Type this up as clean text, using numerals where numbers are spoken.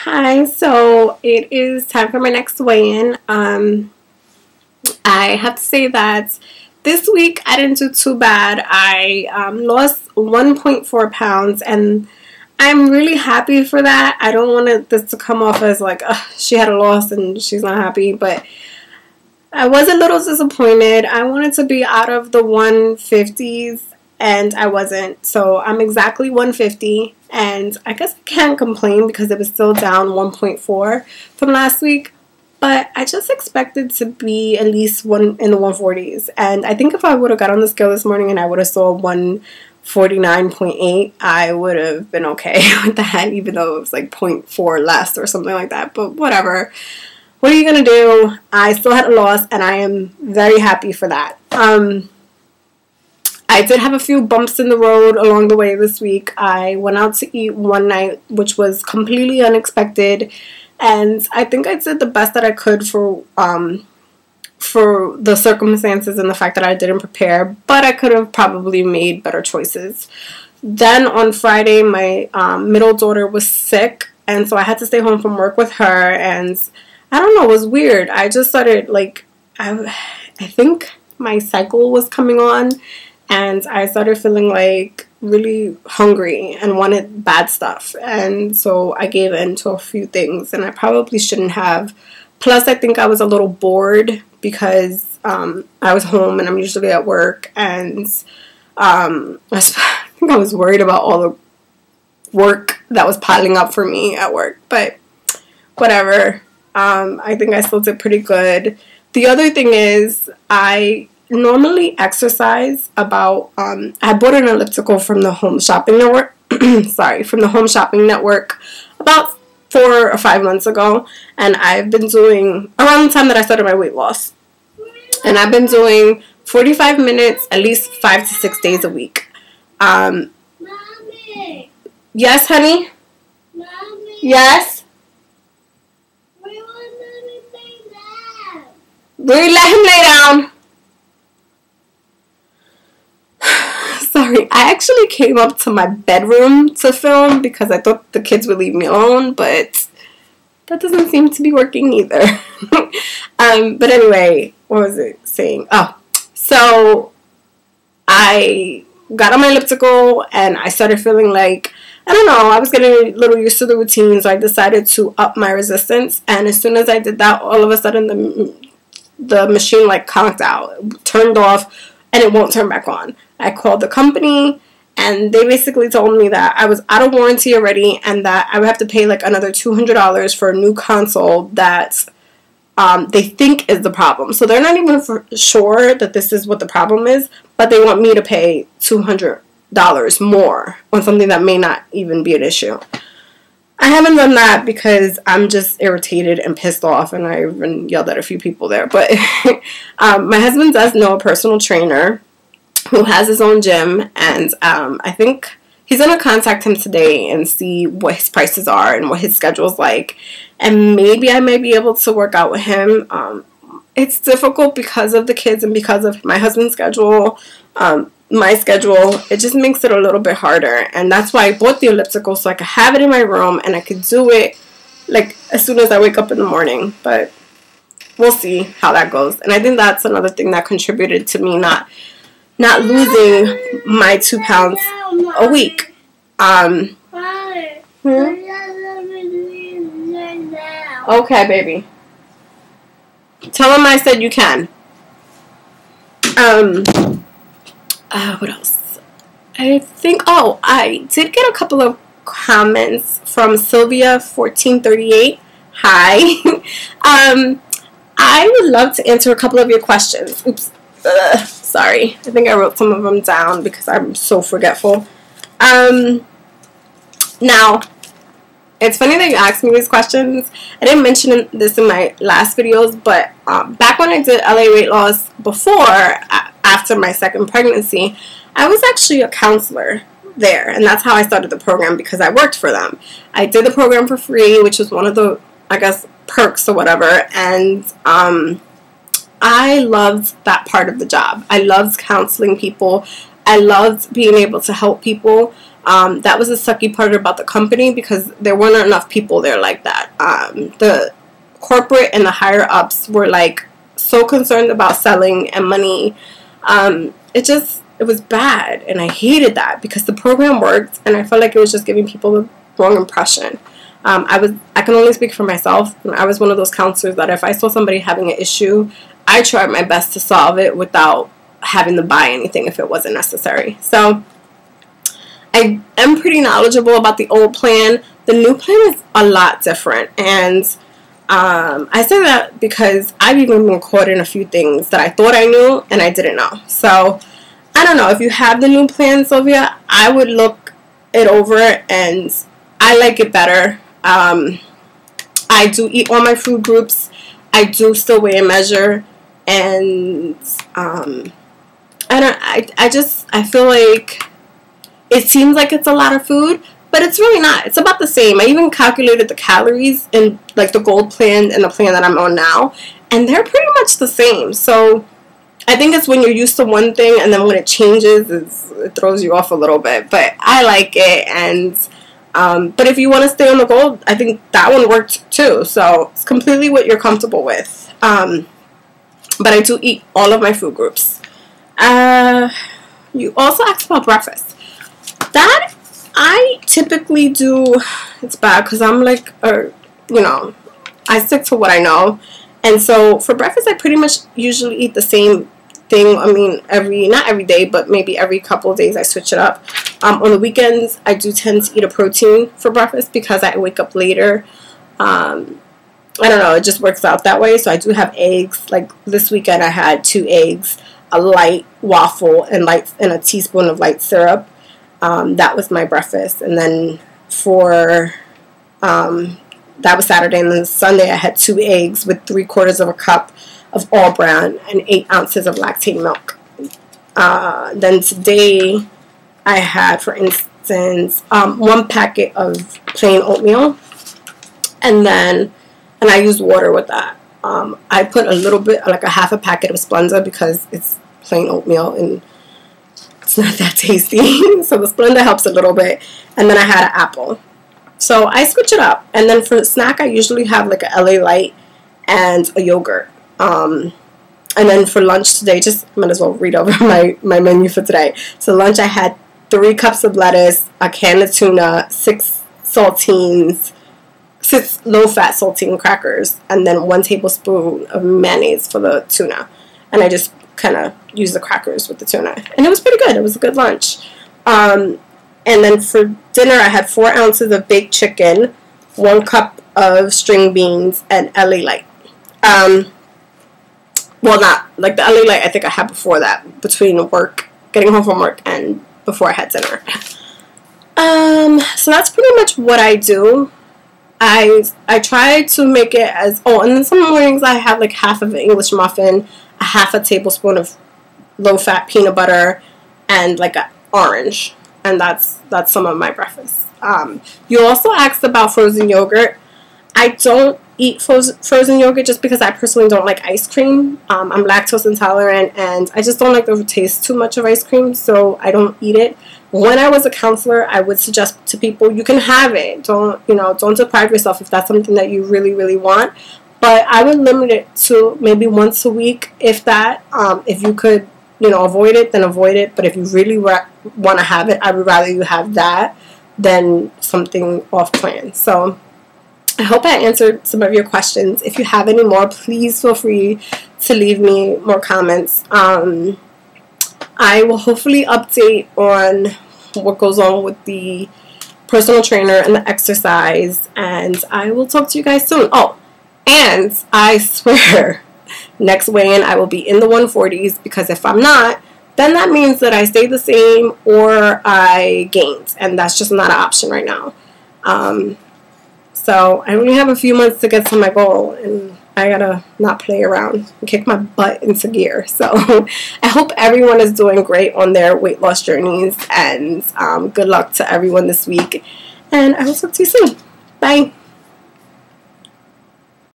Hi, so it is time for my next weigh-in. I have to say that this week I didn't do too bad. I lost 1.4 pounds and I'm really happy for that. I don't want this to come off as like she had a loss and she's not happy, but I was a little disappointed. I wanted to be out of the 150s and I wasn't. So I'm exactly 150 and I guess I can't complain because it was still down 1.4 from last week. But I just expected to be at least one in the 140s. And I think if I would have got on the scale this morning and I would have saw 149.8, I would have been okay with that, even though it was like 0.4 less or something like that. But whatever. What are you going to do? I still had a loss and I am very happy for that. I did have a few bumps in the road along the way this week. I went out to eat one night, which was completely unexpected. And I think I did the best that I could for the circumstances and the fact that I didn't prepare, but I could have probably made better choices. Then on Friday, my middle daughter was sick, and so I had to stay home from work with her, and I don't know, it was weird. I just started, like, I think my cycle was coming on, and I started feeling like really hungry and wanted bad stuff, and so I gave in to a few things and I probably shouldn't have. Plus I think I was a little bored because I was home and I'm usually at work, and I think I was worried about all the work that was piling up for me at work, but whatever. I think I still did pretty good. The other thing is I normally exercise about I bought an elliptical from the Home Shopping Network from the Home Shopping Network about 4 or 5 months ago, and I've been doing around the time that I started my weight loss, and I've been doing 45 minutes at least 5 to 6 days a week. Mommy. Yes, honey. Mommy. Yes. We want to lay down. We let him lay down. Sorry, I actually came up to my bedroom to film because I thought the kids would leave me alone, but that doesn't seem to be working either. But anyway, what was it saying? Oh, so I got on my elliptical and I started feeling like, I don't know, I was getting a little used to the routine, so I decided to up my resistance, and as soon as I did that, all of a sudden the machine like conked out, turned off, and it won't turn back on. I called the company and they basically told me that I was out of warranty already and that I would have to pay like another $200 for a new console that they think is the problem. So they're not even sure that this is what the problem is, but they want me to pay $200 more on something that may not even be an issue. I haven't done that because I'm just irritated and pissed off, and I even yelled at a few people there. But my husband does know a personal trainer who has his own gym, and I think he's going to contact him today and see what his prices are and what his schedule's like, and maybe I may be able to work out with him. It's difficult because of the kids and because of my husband's schedule, my schedule. It just makes it a little bit harder, and that's why I bought the elliptical, so I could have it in my room and I could do it like as soon as I wake up in the morning. But we'll see how that goes, and I think that's another thing that contributed to me not losing my 2 pounds a week. Okay, baby. Tell him I said you can. What else? I think, I did get a couple of comments from Sylvia1438. Hi. I would love to answer a couple of your questions. Oops. Sorry. I think I wrote some of them down because I'm so forgetful. Now, it's funny that you asked me these questions. I didn't mention this in my last videos, but back when I did LA weight loss after my second pregnancy, I was actually a counselor there, and that's how I started the program, because I worked for them. I did the program for free, which was one of the, I guess, perks or whatever, and I loved that part of the job. I loved counseling people. I loved being able to help people. That was the sucky part about the company, because there weren't enough people there like that. The corporate and the higher ups were like so concerned about selling and money. It was bad, and I hated that because the program worked, and I felt like it was just giving people the wrong impression. I can only speak for myself, and I was one of those counselors that if I saw somebody having an issue, I tried my best to solve it without having to buy anything if it wasn't necessary. So I am pretty knowledgeable about the old plan. The new plan is a lot different, and I say that because I've even been caught in a few things that I thought I knew and I didn't know. So I don't know, if you have the new plan, Sylvia, I would look it over, and I like it better. I do eat all my food groups. I do still weigh and measure, and I feel like it seems like it's a lot of food, but it's really not. It's about the same. I even calculated the calories in like the gold plan and the plan that I'm on now, and they're pretty much the same. So I think it's when you're used to one thing, and then when it changes, it throws you off a little bit. But I like it, and but if you want to stay on the gold, I think that one worked too. So it's completely what you're comfortable with. But I do eat all of my food groups. You also asked about breakfast. That I typically do. It's bad because I'm like, I stick to what I know. And so for breakfast, I pretty much usually eat the same thing. I mean, not every day, but maybe every couple of days I switch it up. On the weekends, I do tend to eat a protein for breakfast because I wake up later. I don't know, it just works out that way. So I do have eggs. Like this weekend, I had 2 eggs, a light waffle, and a teaspoon of light syrup. That was my breakfast. And then for that was Saturday, and then Sunday I had 2 eggs with 3/4 of a cup of all bran and 8 ounces of lactate milk. Then today I had, for instance, 1 packet of plain oatmeal, and I used water with that. I put a little bit, like a half a packet of Splenda, because it's plain oatmeal and it's not that tasty. So the Splenda helps a little bit. And then I had an apple. So I switch it up. And then for the snack, I usually have like a LA Light and a yogurt. And then for lunch today, just might as well read over my menu for today. So lunch, I had 3 cups of lettuce, a can of tuna, 6 saltines, 6 low-fat saltine crackers, and then 1 tablespoon of mayonnaise for the tuna. And I just kind of used the crackers with the tuna. And it was pretty good. It was a good lunch. And then for dinner, I had 4 ounces of baked chicken, 1 cup of string beans, and LA Light. Well, not like the LA Light, I think I had before that, between work, getting home from work, and before I had dinner. So that's pretty much what I do. I try to make it as, and then some mornings I have like half of an English muffin, a half a tablespoon of low-fat peanut butter, and like an orange. And that's some of my breakfast. You also asked about frozen yogurt. I don't eat frozen yogurt just because I personally don't like ice cream. I'm lactose intolerant, and I just don't like the taste too much of ice cream, so I don't eat it. When I was a counselor, I would suggest to people, you can have it. Don't deprive yourself if that's something that you really, really want. But I would limit it to maybe once a week, if that. If you could, avoid it, then avoid it. But if you really want to have it, I would rather you have that than something off plan. So I hope I answered some of your questions. If you have any more, please feel free to leave me more comments. I will hopefully update on what goes on with the personal trainer and the exercise, and I will talk to you guys soon. Oh, and I swear, next weigh-in I will be in the 140s, because if I'm not, then that means that I stayed the same or I gained, and that's just not an option right now. So I only have a few months to get to my goal, and I gotta not play around and kick my butt into gear. So I hope everyone is doing great on their weight loss journeys, and good luck to everyone this week, and I will talk to you soon. Bye.